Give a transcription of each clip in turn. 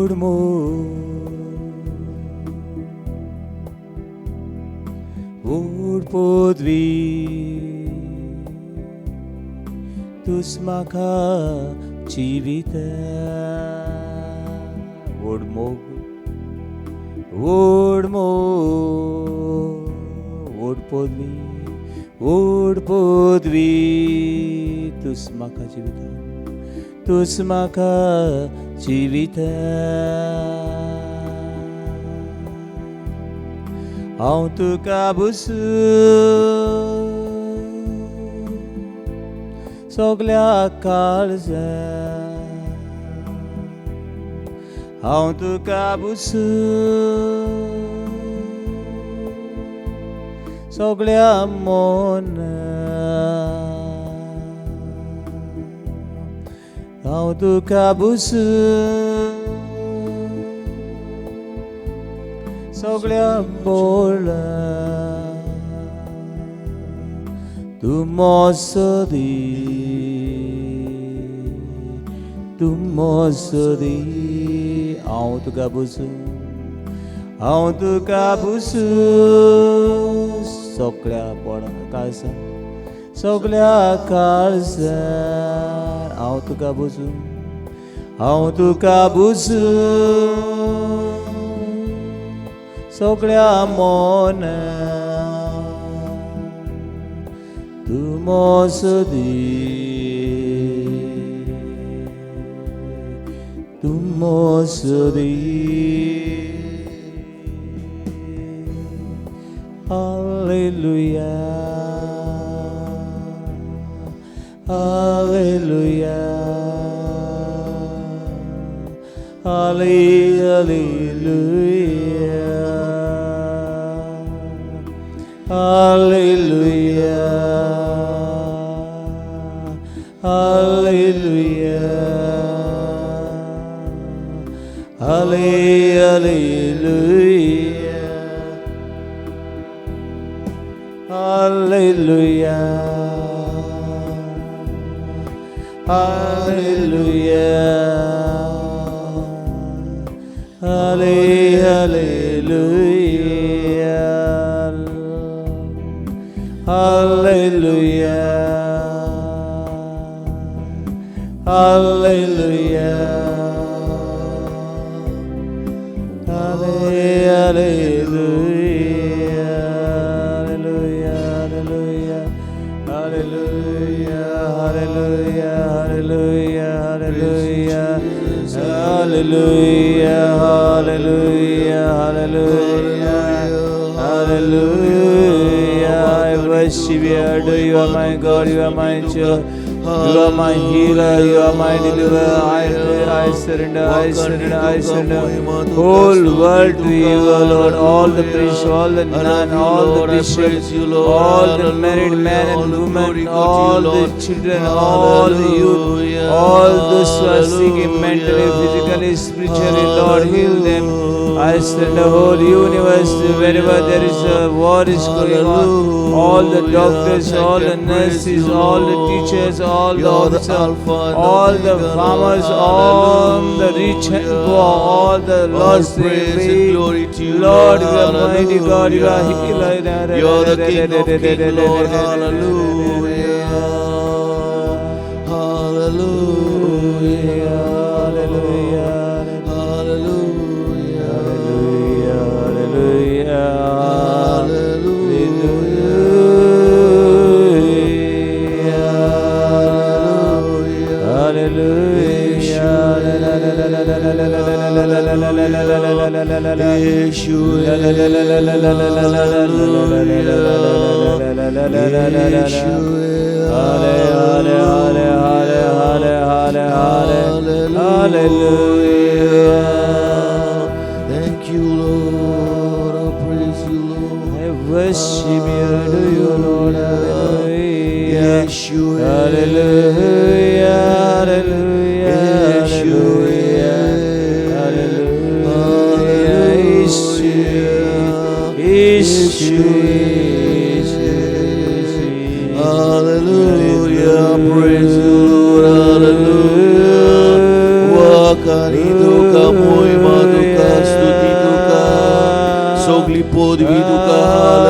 Ord podvi tusmaka jivita Ord podvi tusmaka jivita Auntu kabusu soglia kalza Auntu kabusu soglia mona Auntu kabusu soglia bola tu mosodi auto kabusu soglia bola kalsa auto kabusu soglia mona tu mosodi Hallelujah Hallelujah Hallelujah Hallelujah, Hallelujah, Hallelujah, Hallelujah, Hallelujah, Hallelujah, Hallelujah, Hallelujah, hallelujah, hallelujah, hallelujah. I worship you, adore you, are my God, you are my joy, you are my healer, you are my deliverer. I surrender, I surrender, I surrender. Whole world to you, O Lord, all the priest, all the nun, all the bishops, all the married men and women, all the children, all the youth, all those who are sick mentally, physically, spiritually, Lord, heal them. I send the whole universe wherever there is a war is going on. All the doctors, all the nurses, all the teachers, all the officers, all the farmers, all the rich and poor, all the lost, praise and glory to you, Lord, you are mighty God, you are healer. You are the King of Kings, Lord. Hallelujah. Hallelujah. Hallelujah. Thank you, Lord. I praise you, Lord. I worship you, do you, Lord. Hallelujah. Yeshua. Hallelujah. Hallelujah. Yeshua. Hallelujah, praise you, Lord, hallelujah. Wakarido kamoy Worthy to God.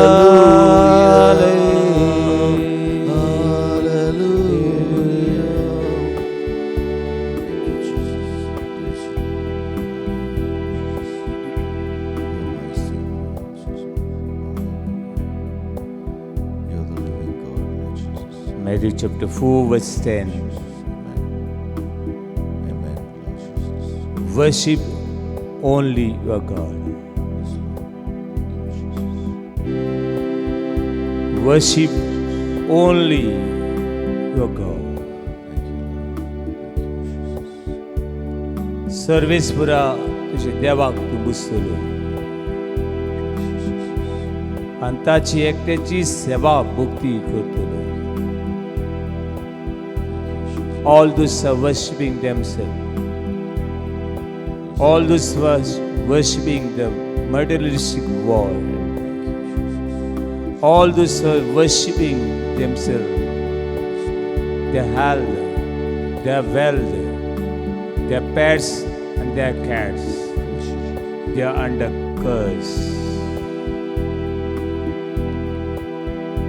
Matthew chapter 4 verse 10. Worship only your God. Worship only your God. सर्वेस्परा तुझे देवाक तूं बुसतलो आनी ताची एकट्याची सेवा भक्ती करतलो. All those are worshipping themselves. All those who are worshipping the materialistic world. All those who are worshipping themselves, their health, their wealth, their pets and their cats, they are under curse.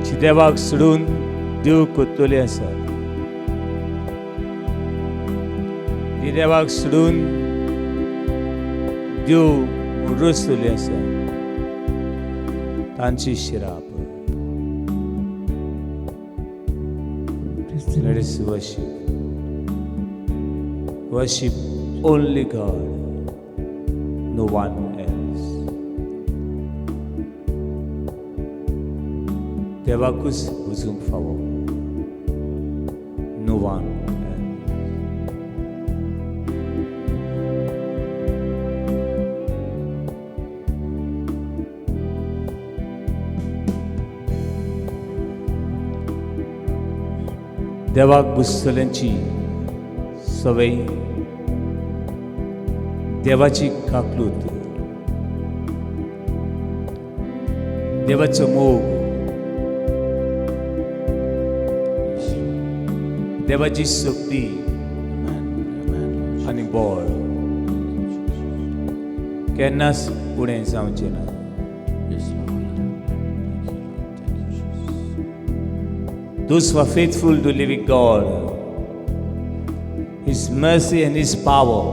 जी देवाक सोडून देव कोत्तोले आसा, जी देवाक सोडून देव रोसतोले आसा, तांची शिराप. Let us worship. Worship only God, no one else. Devakus buzung fawo, no one else. देवाक बुसतल्यांची सवय, देवाची काकलूत, देवाचो मोग, देवाची शक्ती आनी बळ केन्नाच फुडें जावचें ना. Those who are faithful to living God, His mercy and His power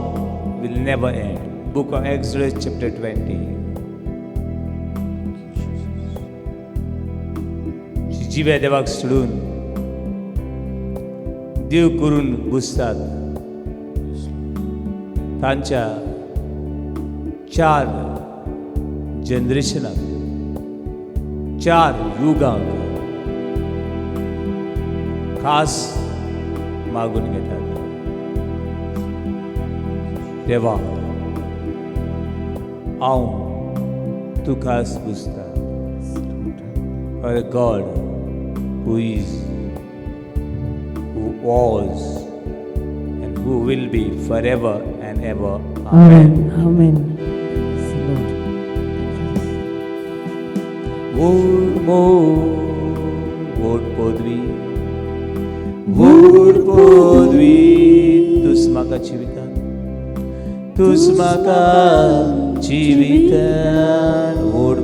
will never end. Book of Exodus chapter 20. जिवे देवाक सोडून देव करून बुसतात, तांच्या 4 जनरेशनाक, 4 युगांक खास मागून घेतात. देवा हांव तुकाच बुसता. For a God who is, who was and who will be forever and ever. Amen. Amen. Vod podvi, तुस म्हाका जिवितान, तुस म्हाका जिवितान. वोड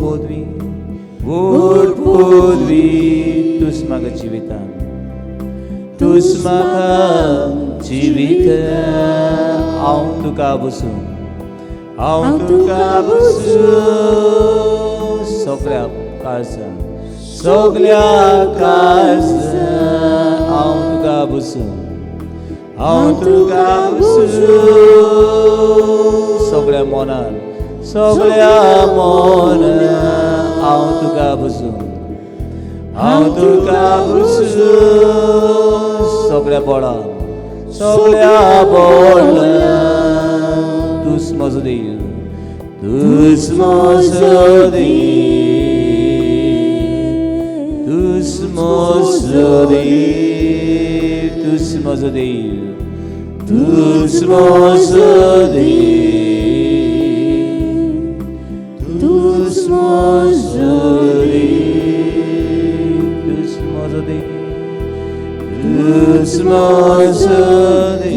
podvi, तुस म्हाका जिवितान, तुस म्हाका जिवितान. हांव तुका बसून, हांव तुका बसून सगळ्या काळजान, सगळ्या काळजान हांव तुका बसून, हांव तुका बसून सगळ्या मनान, सगळ्या मनान हांव तुका बसून, हांव तुका बसून सगळ्या बळान, सगळ्या बळान. तुस म्हजो देव, तुस म्हजो देव, तुस म्हजो देव, तुस म्हजो देव, तुस म्हजो देव, तुस म्हजो देव, तुस म्हजो देव, तुस म्हजो देव.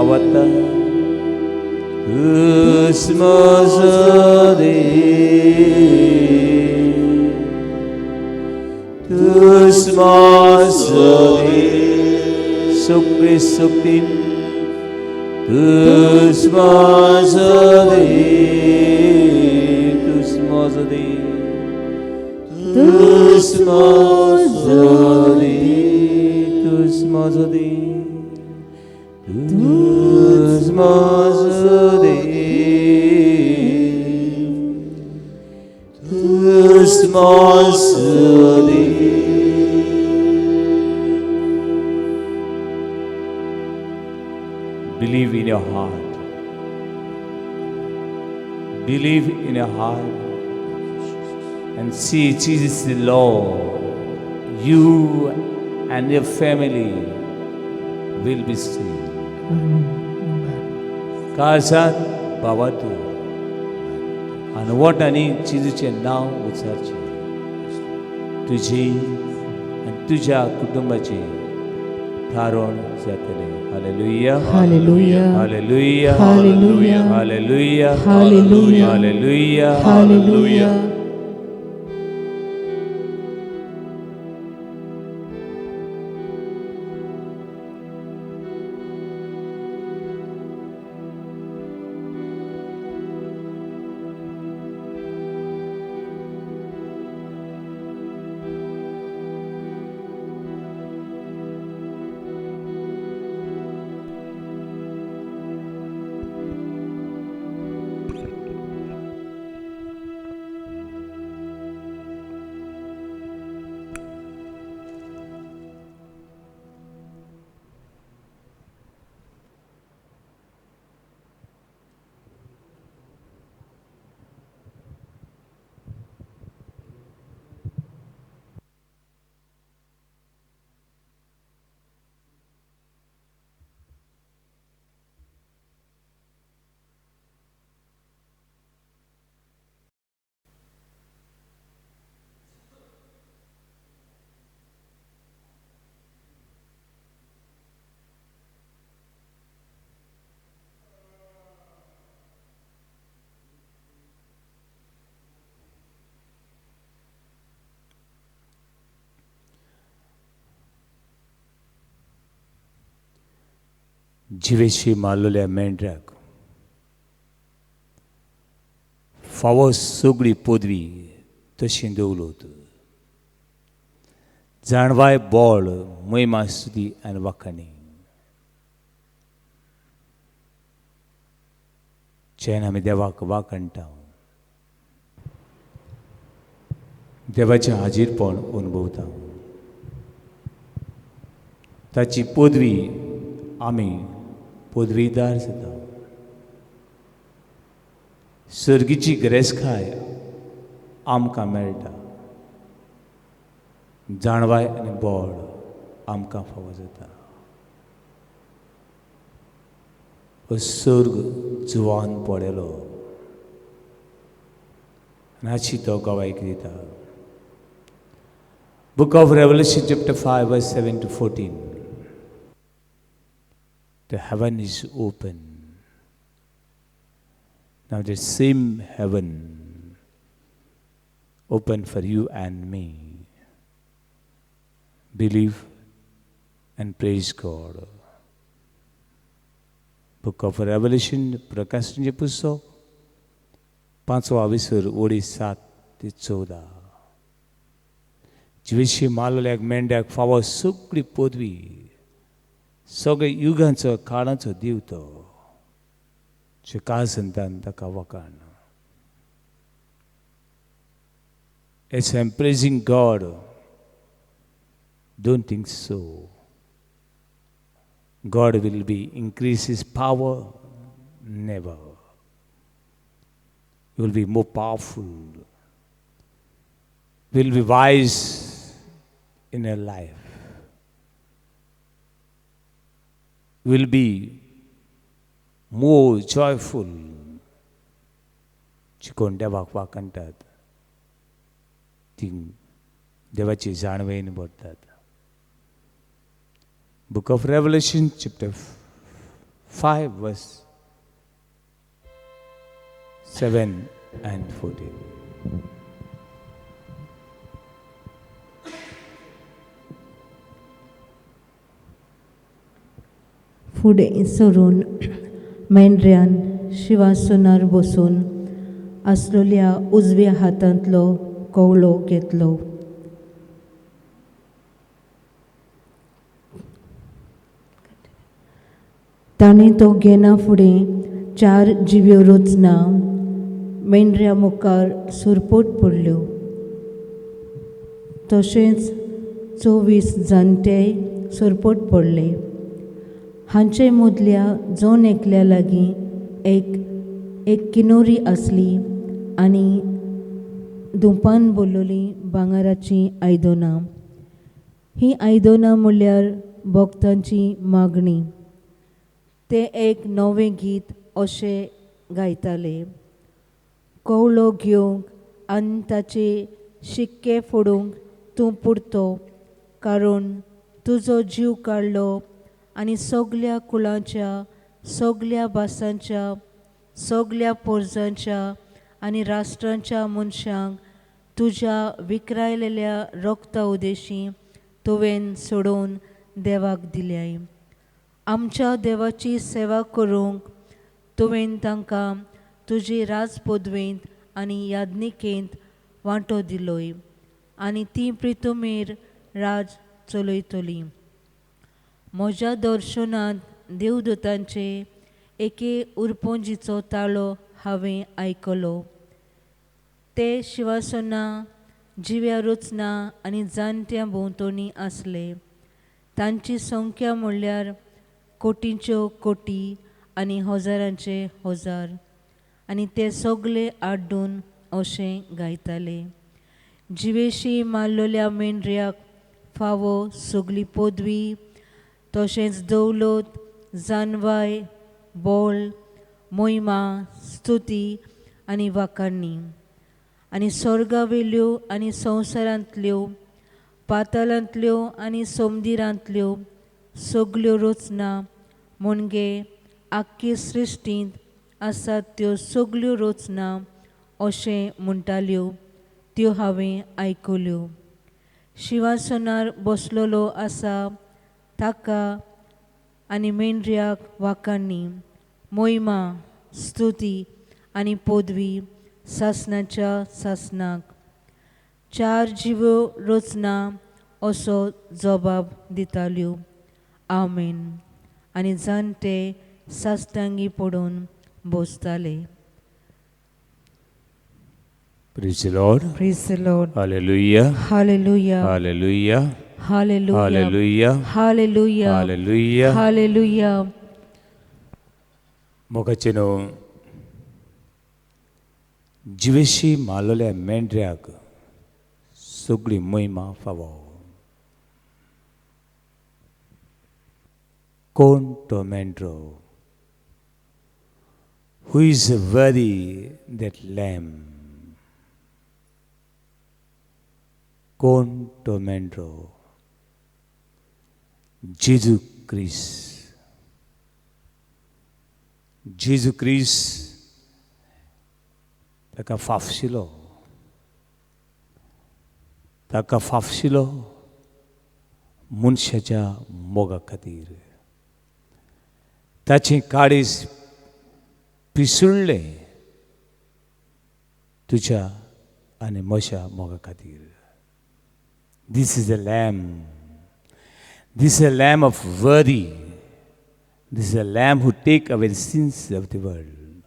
पावता Christmas Christmas Sukri Suktin Christmas Christmas Christmas Christmas Christmas Christmas Believe in your heart. Believe in your heart and see Jesus the Lord. You and your family will be saved. Kasan Bhavatu. And what ani चिजूचे नाव उच्चारचे तुझी आणि तुझ्या कुटुंबाचे थारोण जातले. Hallelujah. Hallelujah. Hallelujah. Hallelujah. Hallelujah. Hallelujah. Hallelujah. Hallelujah. जिवेशी मारलेल्या मेंढराक फावो सगळी पदवी तशी दवलत जाणवाय बोळ महिमा स्तुती आनी वाखाणी जेन आमी देवाक वाखणटा देवाचें हाजीरपण अनुभवता ताची पदवी आमी पदवीदार जाता सर्गीची गिरेस्काय आमकां मेळटा जाणवाय आनी बोळ आमकां फावो जाता सर्ग जुवान पडलो आनी हाची तो गवायक दिता Book of Revelation chapter 5 verse 7 to 14 The heaven is open. Now the same heaven open for you and me. Believe and praise God. Book of Revelation, प्रकाशनाचे पुस्तक 5वा विसर ओळी 7 ते 14. जिवेशी मारलेल्या मेंढ्याक फावो सगळी पदवी सगळे युगांचो काळाचो दिवतो जे काळ संतान ताका वखाण As I'm praising God, don't think so. God will be increase His power? Never. You will be more powerful. Will be wise in your life. Will be more joyful. चिकोण देवाक वाखणटात ती देवाची जाणवेन पडटात. Book of Revelation chapter 5 verse 7 and 14. फुडें सरून मेंढऱ्यान शिवासनार बसून आसलेल्या उजव्या हातांतलो कवळो घेतलो. ताणें तो घेना फुडें 4 जिव्यो रचना मेंढऱ्या मुखार सुरपोट पडल्यो. तशेंच 24 जाणटेय सुरपोट पडले. हांचे मदल्या जोन एकल्या लागीं एक किनोरी आसली आनी दुंपान भरलेली भांगाराची आयदनां. ही आयदनां म्हणल्यार भक्तांची मागणी. ते एक नवें गीत अशें गायताले. कवळो घेवंक आनी ताचे शिक्के फोडूंक तूं पुरतो, कारण तुजो जीव काडलो आनी सगल्या कुळांच्या, सगल्या भासांच्या, सगल्या पोरजांच्या आनी राष्ट्रांच्या मनशांक तुज्या विखरायलेल्या रक्ता उदेशी तुवें सोडून देवाक दिल्याय. आमच्या देवाची सेवा करूंक तुवें तांकां तुजी राजपदवेंत आनी यादनिकेंत वांटो दिलोय आनी ती प्रितुमेर राज चलयतली. म्हज्या दर्शनांत देवदूतांचे एके उरपोंजीचो ताळो हांवें आयकलो. ते शिवासनां, जिव्या रचना आनी जाणट्यां भोंवतणी आसले. तांची संख्या म्हणल्यार कोटींच्यो कोटी आनी हजारांचे हजार. आनी ते सगळे आड्डून अशें गायताले. जिवेशी मारलेल्या मेंढऱ्याक फावो सगली पदवी, तशेंच दौलत, जानवाय, बोळ, मोहिमा, स्तुती आनी वाखाणणी. आनी स्वर्गावेल्यो आनी संवसारांतल्यो, पातालांतल्यो आनी समुद्रांतल्यो सगल्यो रचना म्हणजे आख्खे सृश्टींत आसात त्यो सगल्यो रचना अशें म्हणटाल्यो त्यो हांवें आयकल्यो. शिवासनार बसलेलो आसा ताका आनी मेंढऱ्याक वाखाणणी, मोहिमा, स्तुती आनी पदवी सासणाच्या सासणाक. 4 जिव्यो रचना असो जबाब दिताल्यो, आमेन. आनी जाणटे साश्टांगी पडून बसताले. Praise the Lord. Praise the Lord. Hallelujah. Hallelujah. Hallelujah. Hallelujah. Hallelujah. Hallelujah. Hallelujah. Hallelujah. मोगाचेनो जिवेशी मारलेल्या मेंढऱ्याक सगळी मोहिमा फावो. कोण तो मेंढरो? Who is worthy that lamb? कोण तो मेंढरो? जेजू क्रिस्त. जेजू क्रिस्त ताका फाफशिलो. ताका फाफशिलो मनशाच्या मोगा खातीर. ताची काळीज पिसुळ्ळे तुज्या आनी म्हज्या मोगा खातीर. This is the lamb. This is a lamb of worthy. This is a lamb who take away the sins of the world.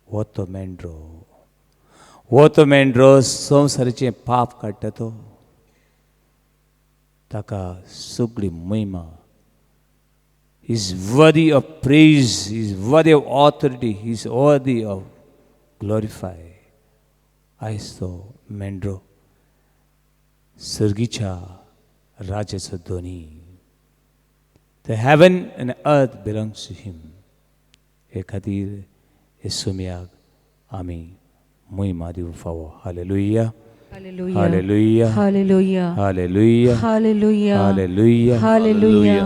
What a मेंढरो. What a मेंढरो संवसाराचें पाप काडटा तो. ताका सगळी महिमा. He is worthy of praise. He is worthy of authority. He is worthy of glorify. आयज तो मेंढरो सर्गीच्या राजाचो धनी. The heaven and earth belongs to him. हे खातीर हे सोम्याक आमी महिमा दिवंक फावो. Hallelujah. Hallelujah. Hallelujah. Hallelujah. Hallelujah. Hallelujah. Hallelujah. Hallelujah.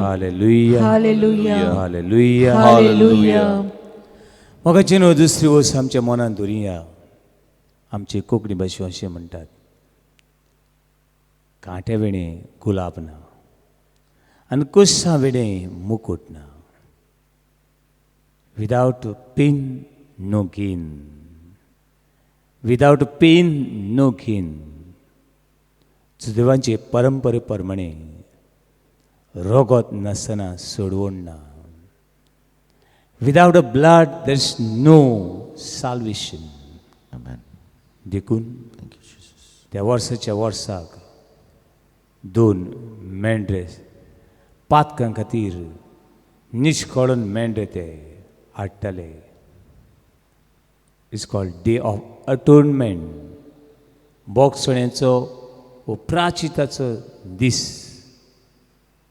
Hallelujah. Hallelujah. Hallelujah. म्हाका चिनो दुसरी वस्त आमच्या मनान दवरिया. आमची कोंकणी भाशेन अशें म्हणटात, कांट्या वेणे गुलाब ना आनी कुस्सां वेणे मुकुट ना. Without pain no gain. Without pain no gain. देवांचे परंपरे प्रमाणे रोगत नासतना सोडवण ना. Without a blood there is no salvation. देखून त्या वर्साच्या वर्साक 2 मेंढरे पातकां खातीर निश्कळून मेंढरे ते हाडटाले. It's called day of atonement. बोगसण्याचो वो प्राचिताचो दीस.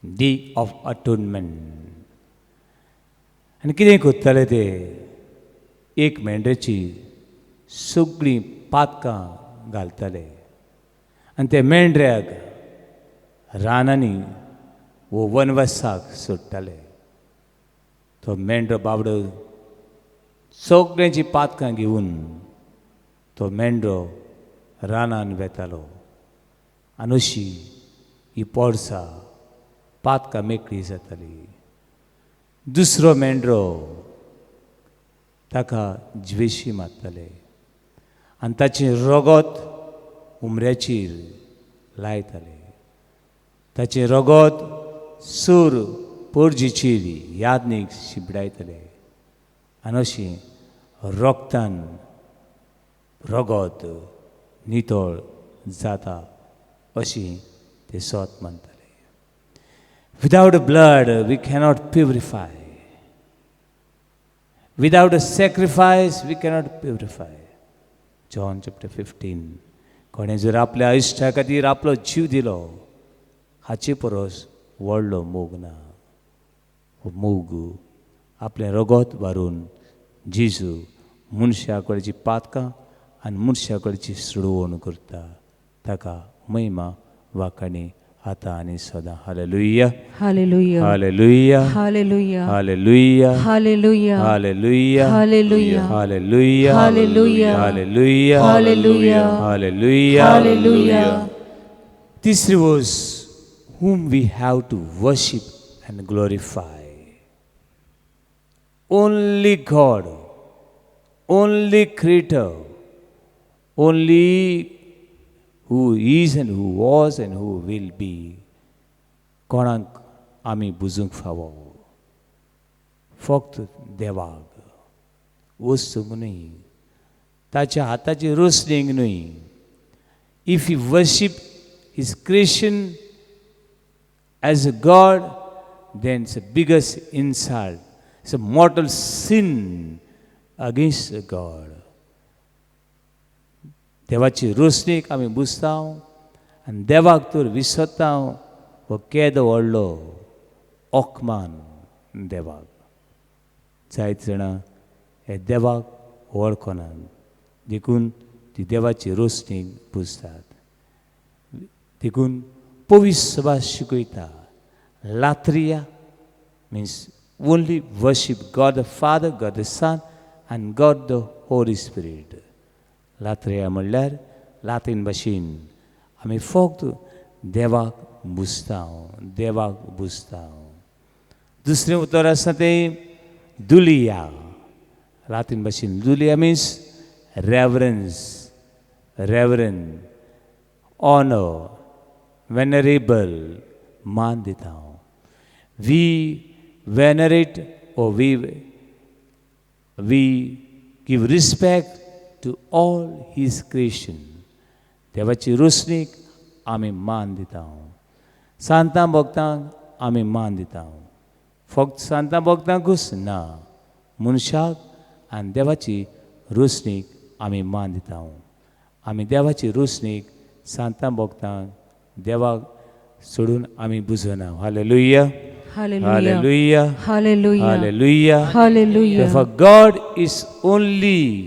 Day of atonement. आनी कितें करताले ते, एक मेंढऱ्याची सगळीं पातकां घालताले आनी ते मेंढऱ्याक रानांनी वो वनवासाक सोडटाले. तो मेंढरो बाबडो सगळ्यांची पातकां घेवन तो मेंढरो रानान वेतालो. आनी अशी ही पोरसां पातकां मेकळी जाताली. दुसरो मेंढरो ताका ज्वेशी मारताले आनी ताचें रगत उमऱ्याचेर लायताले. ताचें रगत सूर पोरजीचेर यादनीक शिंपडायताले आनी अशें रोगतान रगत नितळ जाता अशीं ते सोत मानताले. Without blood we cannot purify. Without a sacrifice we cannot purify. John chapter 15. कोणें जर आपल्या इश्टा खातीर आपलो जीव दिलो हाचे परस व्हडलो मोग ना. मोग आपलें रगत व्हारून जेजू मनशा कडची पातकां आनी मनशा कडची सोडवण करता. ताका महिमा वाखाणी आतां आनी सदां. Hallelujah. Hallelujah. Hallelujah. Hallelujah. Hallelujah. Hallelujah. Hallelujah. Hallelujah. Hallelujah. Hallelujah. Hallelujah. Hallelujah. Hallelujah. Hallelujah. तिसरी वस्त whom we have to worship and glorify. Only God, only Creator, only who is and who was and who will be. कोणाक आमी बुजूंक फावो? फक्त देवाक. वस्तूंक न्हय, ताच्या हाताची रोसणेक न्हय. If you worship His creation as a God, then it's the biggest insult. It's a mortal sin against God. देवाची रोसणेक आमी बुजता आनी देवाक तर विसरता हो केदो व्हडलो ओकमान देवाक. जायत जाणां हे देवाक वळखनात देखून ती देवाची रोसणेक बुजतात. देखून पवित्र सभा शिकयता लात्रिया means only worship God the Father, God the Son and God the Holy Spirit. लात्रिया म्हणल्यार लातीन भाशेन आमी फक्त देवाक बुजता, देवाक बुजता. दुसरें उतर आसा तें दुलिया. लातीन भाशेन Dhulia means reverence, reverend, honor, venerable, मान दिता. We venerate or we give respect to all His creation. देवाची रोसणेक आमी मान दिता. सांतां भक्तांक आमी मान दिता. फक्त सांतां भक्तांकूच ना, मनशाक आनी देवाची रोसणेक आमी मान दिता. आमी देवाची रोसणेक सांतां भक्तांक देवाक सोडून आमी बुजना. Hallelujah. Hallelujah. Hallelujah. Hallelujah. Hallelujah. Hallelujah. Therefore, God is only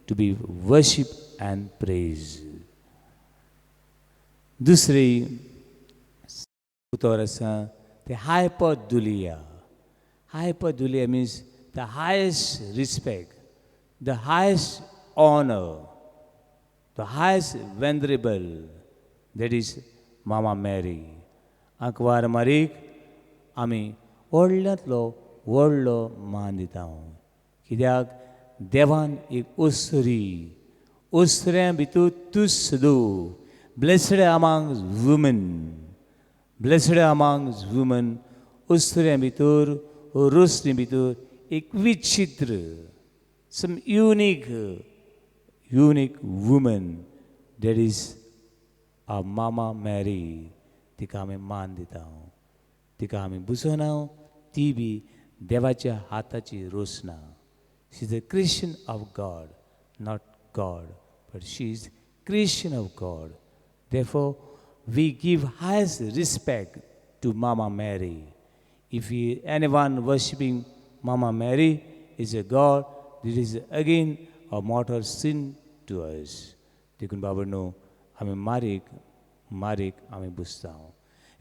to be worshipped and praise. दुसरी उतर आसा ते hyperdulia. Hyperdulia means the highest respect, the highest honor, the highest venerable. That is Mama Mary. आंकवार मारीक आमी व्हडल्यांतलो व्हडलो मान दिता. कित्याक देवान एक उसऱ्या भितर तूं सुदू. Blessed among women, blessed among women, उसऱ्या भितर रोसनी भितर एक विचित्र, some unique woman, that is a Mama Mary. तिका आमी मान दिता. तिका आमी बुजोना. ती बी देवाच्या हाताची Rosna. She is a creation of God, not God, but she is creation of God. Therefore, we give highest respect to Mama Mary. If anyone worshipping Mama Mary is a God, this is again a mortal sin to us. देखून बाबडनो आमी मारीक आमी बुजता.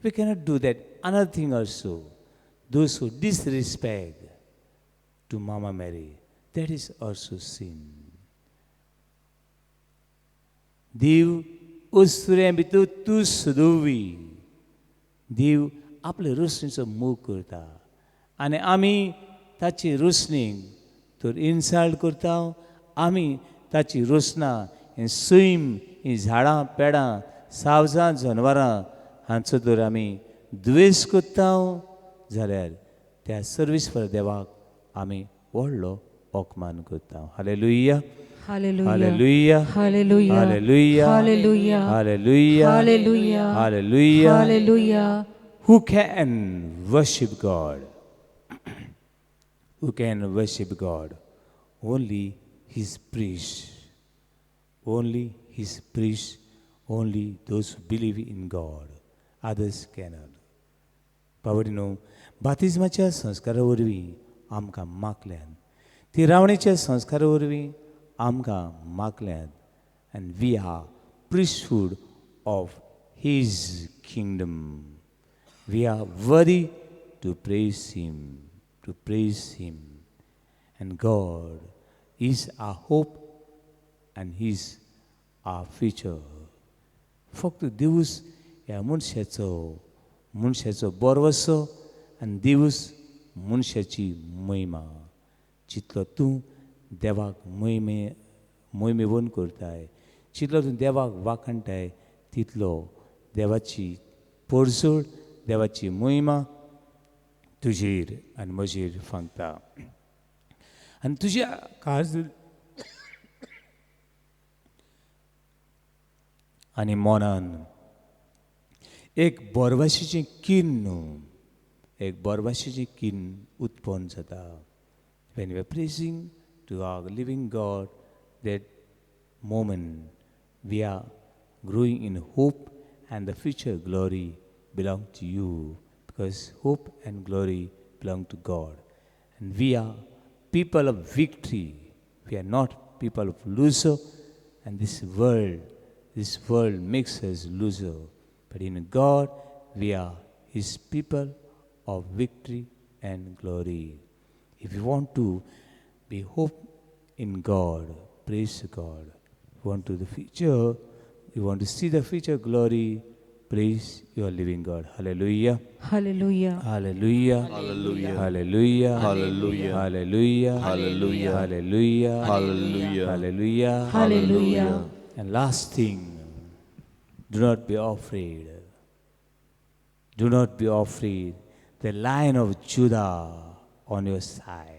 We cannot do that. Another thing also, those who disrespect to Mama Mary, that is also sin. देव उसऱ्या भितर तूं सुदोवी. देव आपले रोसणीचो मोग करता आनी आमी ताची रोसणीक तर इन्सल्ट करता. आमी ताची रोसना ही सैम, ही झाडां पेडां, सावजां जनवरां हांचो जर आमी द्वेश करता जाल्यार त्या सर्वेश्वर देवाक आमी व्हडलो अपमान करता. Hallelujah. Hallelujah. Hallelujah. Hallelujah. Hallelujah. Hallelujah. Hallelujah. Hallelujah. Hallelujah. Hallelujah. Who can worship God? Who can worship God? Only His priests. Only His priests. Only those who believe in God. Others cannot. पावडीनो बातिजमाच्या संस्कारा वरवीं आमकां मागल्यान. ती रावणेच्या संस्कारा वरवीं आमकां मागल्यान. And we are priesthood of His kingdom. We are worthy to praise Him, to praise Him. And God is our hope and He is our future. फक्त दिवस ह्या मनशाचो बरवसो आनी दिवस मनशाची महिमा. जितलो तूं देवाक मोहिमेवन करताय, जितलो तूं देवाक वाखणटाय, तितलो देवाची परजोड, देवाची महिमा तुजेर आनी म्हजेर फांकता. आनी तुज्या काळज आनी मोनान एक बोरवाशीचें कीन न्हू, एक बोरवाशीचें कीन उत्पन्न जाता. When we are praising to our living God, that moment we are growing in hope and the future glory belong to you, because hope and glory belong to God. And we are people of victory. We are not people of loser. And this world makes us loser. But in God, we are His people of victory and glory. If you want to be hope in God, praise God. If you want to the future, you want to see the future glory, praise your living God. Hallelujah. Hallelujah. Hallelujah. Hallelujah. Hallelujah. Hallelujah. Hallelujah. Hallelujah. Hallelujah. Hallelujah. Hallelujah. Hallelujah. And last thing, do not be afraid. Do not be afraid. The Lion of Judah on your side.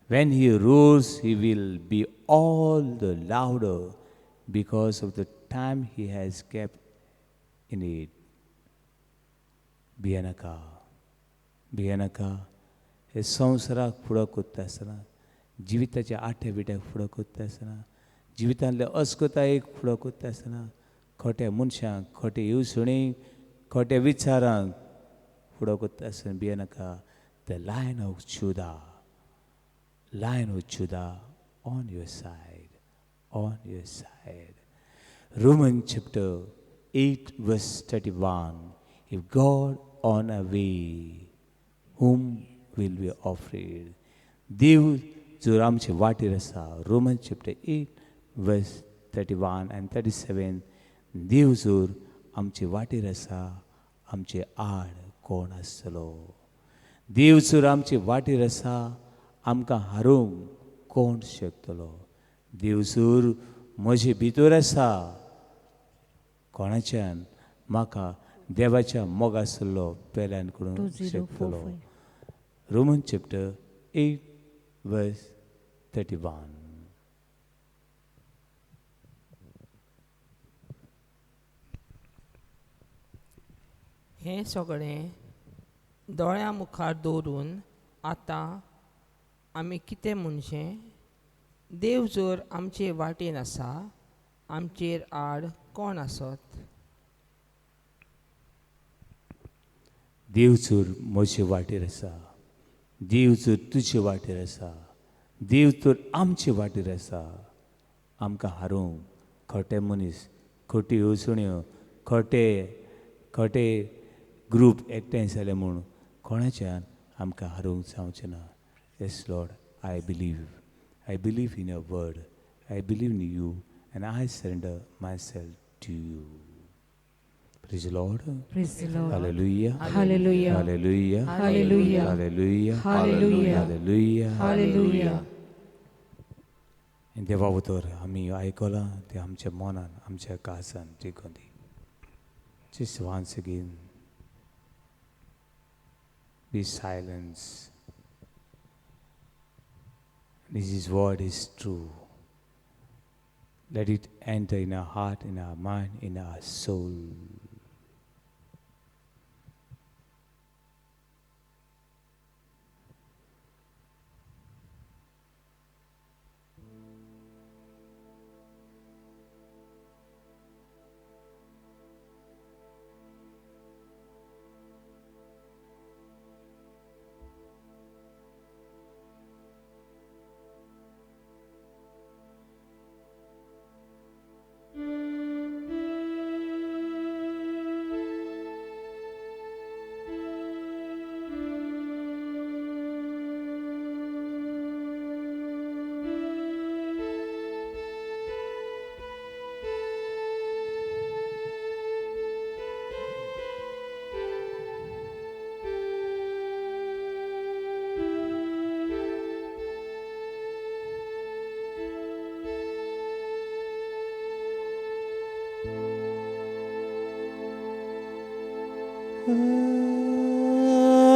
When he roars, he will be all the louder because of the time he has kept in it. Bianaka. हे संवसाराक फुडो कोत्ता आसतना, जिविताच्या आठ्या बिट्याक फुडो कोत्ता आसतना, जिवितांतल्या अस्कोतायेक फुडो कोत्ता आसतना, खोट्या मनशांक, खोटे येवसणेक, खोट्या विचारांक फुडो कोत्ता आसतना भियेनाका. The Lion of Judah on your side, on your side. Romans chapter 8 verse 31. If God on a way, whom will be afraid? देव जो आमचे वाटेर आसा. Romans chapter 8 verse 31 and 37. देव जोर आमचे वाटेर आसा, आमचे आड कोण आसतलो? देव जोर आमचे वाटेर आसा, आमकां हारोवंक कोण शकतलो? देव जोर म्हजे भितर आसा, कोणाच्यान म्हाका देवाच्या मोगासलो पेल्यान करूंक शकतलो? 2045. Romans chapter 8 verse 31. हें सगळें दोळ्या मुखार दवरून आतां आमी कितें म्हणचें? देव जर आमचे वाटेन आसा, आमचेर आड कोण आसत? देव जोर म्हजे वाटेर आसा, देव जोर तुजे वाटेर आसा, देव तर आमचे वाटेर आसा, आमकां हारोवंक खोटे मनीस, खोटी येवजण्यो, खोटे ग्रूप एकठांय जाले म्हूण कोणाच्यान आमकां हारोवंक जावचें ना. Yes Lord, I believe in your word, I believe in you and I surrender myself to you. Praise the Lord. Praise the Lord. Hallelujah. Hallelujah. Hallelujah. Hallelujah. Hallelujah. Hallelujah. Hallelujah. Hallelujah. And देवा उतर आमी आयकलां तें आमच्या मनान, आमच्या काळजान टिकून दी. Just once again, be silent. This word is true. Let it enter in our heart, in our mind, in our soul.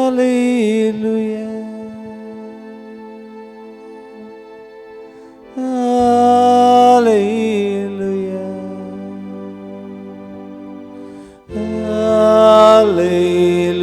Hallelujah. Hallelujah. Hallelujah. Hallelujah. Hallelujah. Hallelujah. Hallelujah.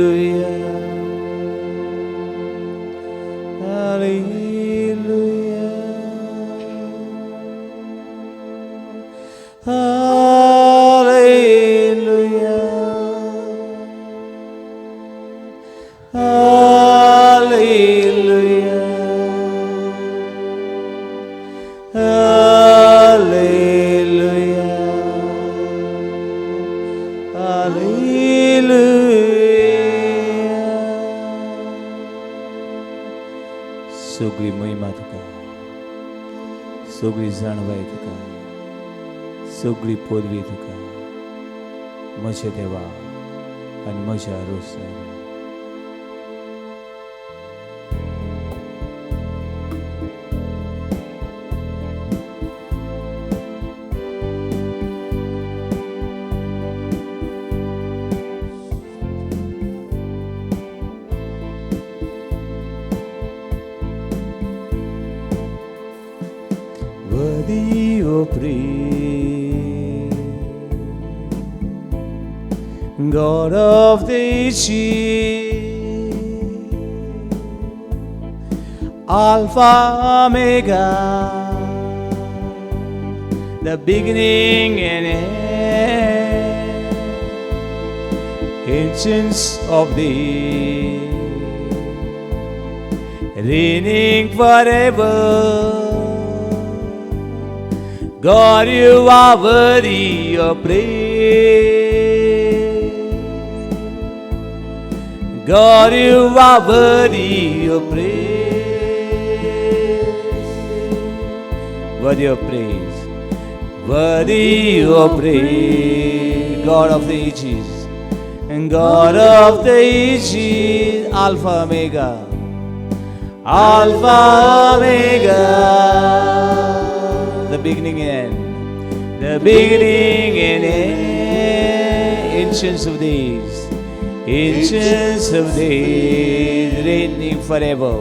सगळी महिमा तुका, सगळी जाणवाय तुका, सगळी पदवी तुका, म्हज्या देवा आनी म्हज्या रोसार. Worthy of praise, God of the ages, Alpha Omega, the beginning and end, ancients of days, reigning forever. God, you are worthy of praise. God, you are worthy of praise. Worthy of praise. Worthy of praise. God of the ages. And God of the ages. Alpha Omega. Alpha Omega. The beginning and end. The beginning and end. Ancients of days. Ancients of days. Reigning forever.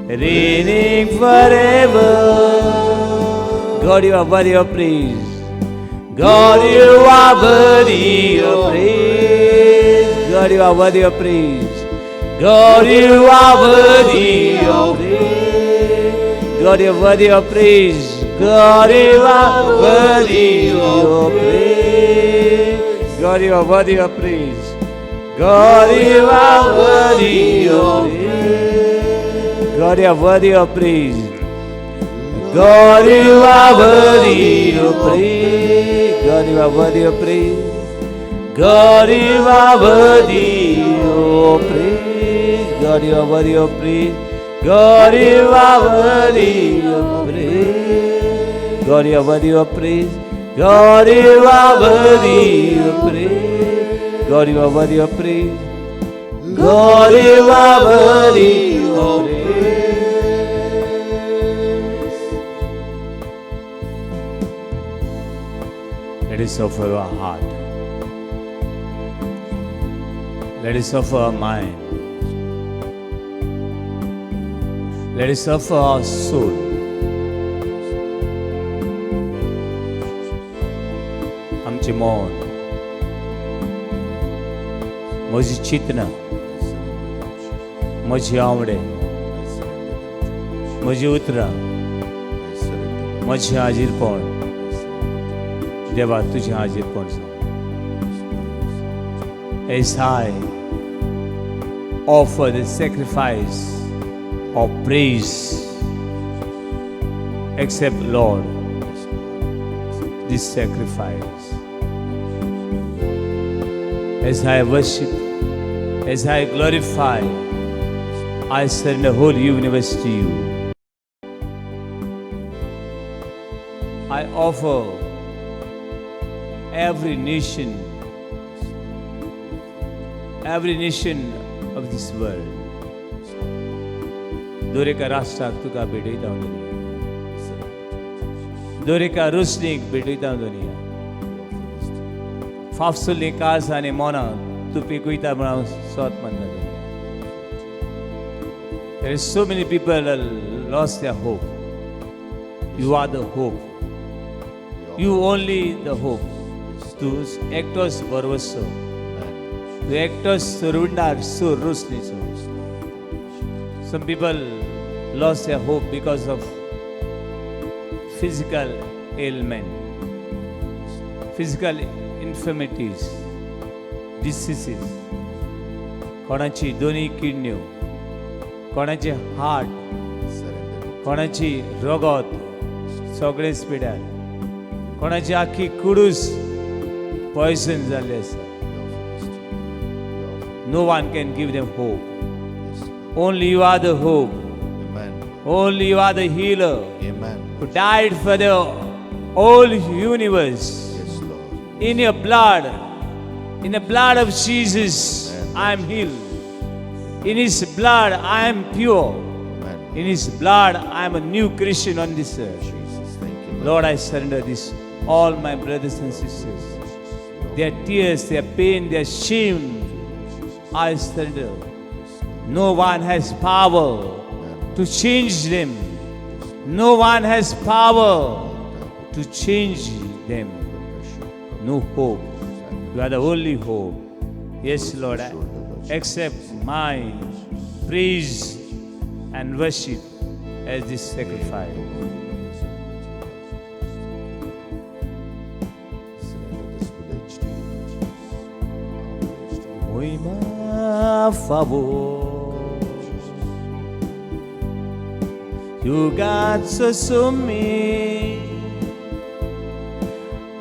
Reigning forever. God, you are worthy of praise. God, you are worthy of praise. God, you are worthy of praise. God, you are worthy of praise. God, you are worthy of praise. God, you are worthy of praise. God, you are worthy of praise. God, you are worthy of praise. God, you are worthy of praise. God, you are worthy of praise. God, you are worthy of praise. God, you are worthy of praise. God, you are worthy of praise. God, you are worthy of praise. God, you are worthy of praise. God, you are worthy of praise. God, you are worthy of praise. God, you are worthy of praise. Let us offer our heart. Let us offer our mind. Let us offer our soul. आमचे मन, म्हजी चिंतना, म्हजी आवडे, म्हजी उतरां, म्हजें हाजीरपण देवा तुझें हाजीरपण as I offer the sacrifice of praise, accept, Lord, this sacrifice. As I worship, as I glorify, I surrender the whole universe to you. I offer every nation of this world. Doreka Rashtak tuka bedita dunia. Doreka Rusnik bedita dunia. Fafsulle kasane mona tupi kuita mana sot manda dunia. There is so many people that lost their hope. You are the hope. You only the hope. Tu actors barwaso. Tu actors surundar sur rusniso. Some people lost their hope because of physical ailment, physical infirmities, diseases. कोणाची दोन्ही किडन्यो, कोणाचे heart, कोणाची रगत, सगळे पिड्यार, कोणाची आखी Kudus poison जाल्ली आसा. No one can give them hope. Only you are the hope. Amen. Only you are the healer Amen. who died for the whole universe. Yes, Lord. In your blood, in the blood of Jesus, I am healed. In His blood, I am pure. Amen. In His blood, I am a new Christian on this earth. Jesus, thank you, Lord, I surrender this, all my brothers and sisters. Their tears, their pain, their shame, I surrender. No one has power to change them. No one has power to change them. No hope. You are the only hope. Yes, Lord, I accept my praise and worship as this sacrifice. Muy a favor. You got so me.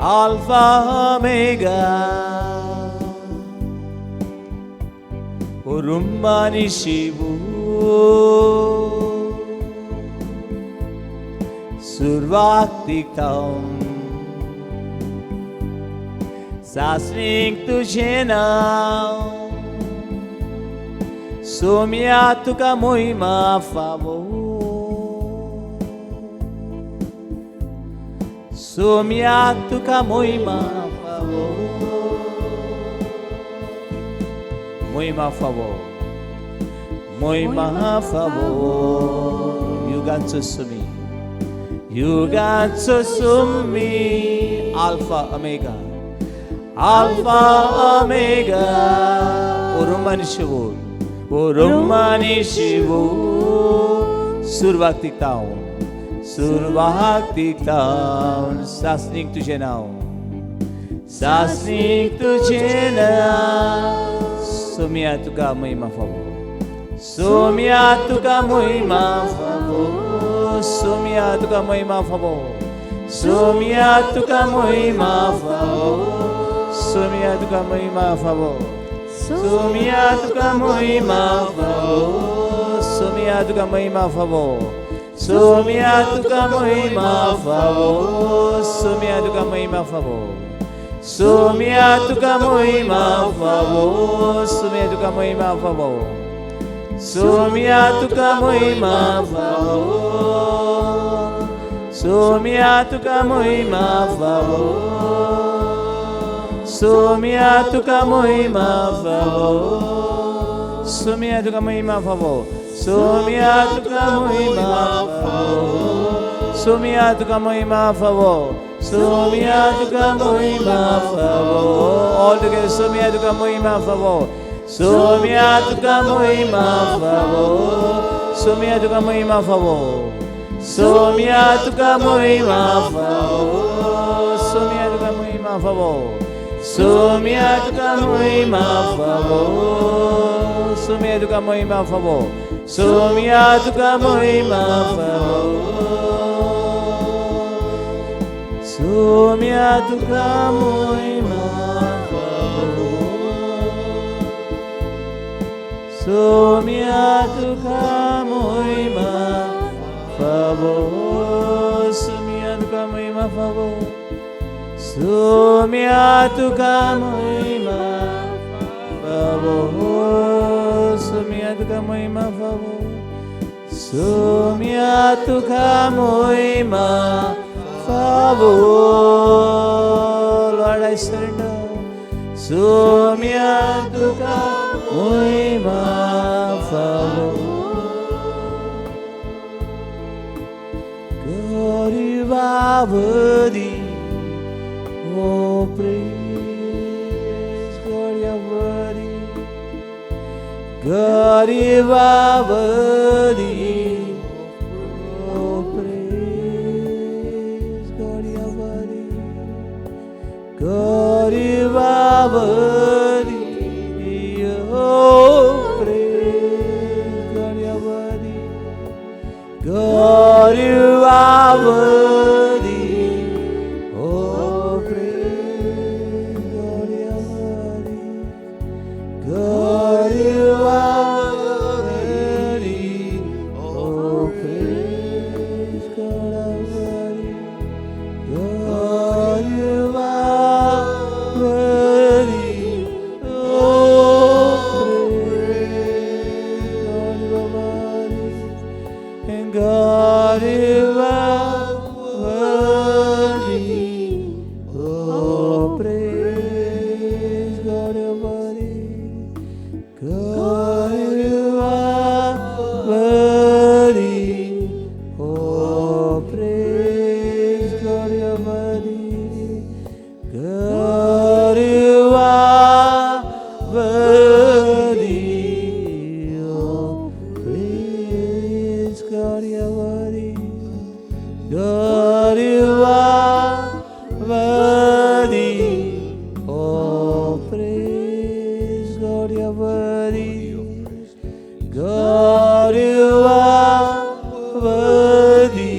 Alpha Omega. Urumani Shivu Survaktiktam Sasning तुझे नाम Somia tuka muima favor Somia tuka muima favor Muima favor Muima favor You got to sumi You got to sumi Alpha Omega Alpha Omega Urumani Shivu Urumani Shivu Survaktiktam Survaktiktam Sasning तुझे नाम Sasning तुझे नाम Somia tuka muima favor Somia tuka muima favor Somia tuka muima favor Somia tuka muima favor Somia tuka muima favor Somia tuka muima favor Somia tuka muima favor Somia tuka muima favor Somia tuka muima favor Somia tuka muima favor Somia tuka muima favor Somia tuka muima favor Somia tuka muima favor Somia tuka muima favor Somia tuka muima favor Somia tuka muima favor Somia tuka muima favor Somia tuka muima favor All together Somia tuka muima favor Somia tuka muima favor Somia tuka muima favor Somia tuka muima favor Somia tuka muima favor Somia tuka muima favor Somia tuka muima favor Somia tuka muima favor Somia tuka muima favor Somia tuka muima favor Somia tuka muima favor Somia tuka muima favor Somia tuka muima favor Somia tuka muima favor Lord I surrender Somia tuka muima favor God you are worthy Oh, praise God, you are worthy. God, you are worthy. Oh, praise God, you are worthy. God, you are worthy. Oh, praise God, you are worthy. God, you are worthy. God, you are worthy. Oh, praise God, I'm worthy. God, you are worthy. Oh, praise God, you are worthy. And God, you are worthy. Oh, praise God, you are worthy. God, you are worthy. Oh, praise God, you are worthy. God, you are worthy. Oh, praise God, you are worthy. God, you are worthy. Oh, praise God, you are worthy. God, you are worthy.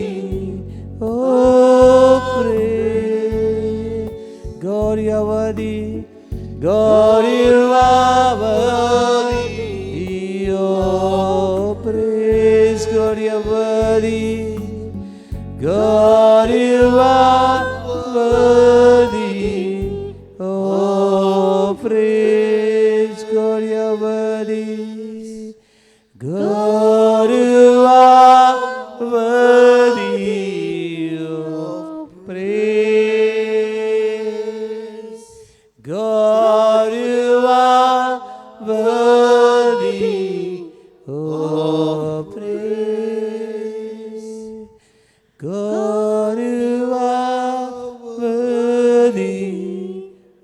Oh, praise worthy. God, you are worthy. Oh, praise God, you are worthy. God, you are worthy of praise. God, you are worthy of praise. God, you are worthy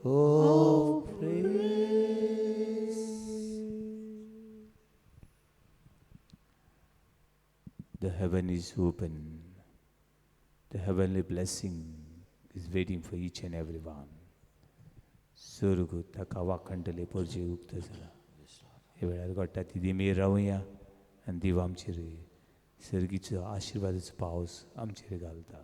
of praise. The heaven is open. The heavenly blessing is waiting for each and every one. स्वर्ग ताका वाखणटले परजे उक्त जाला. हे वेळार घडटा ती देमेर रावया आनी देव आमचेर सर्गीचो आशिर्वादाचो पावस आमचेर घालता.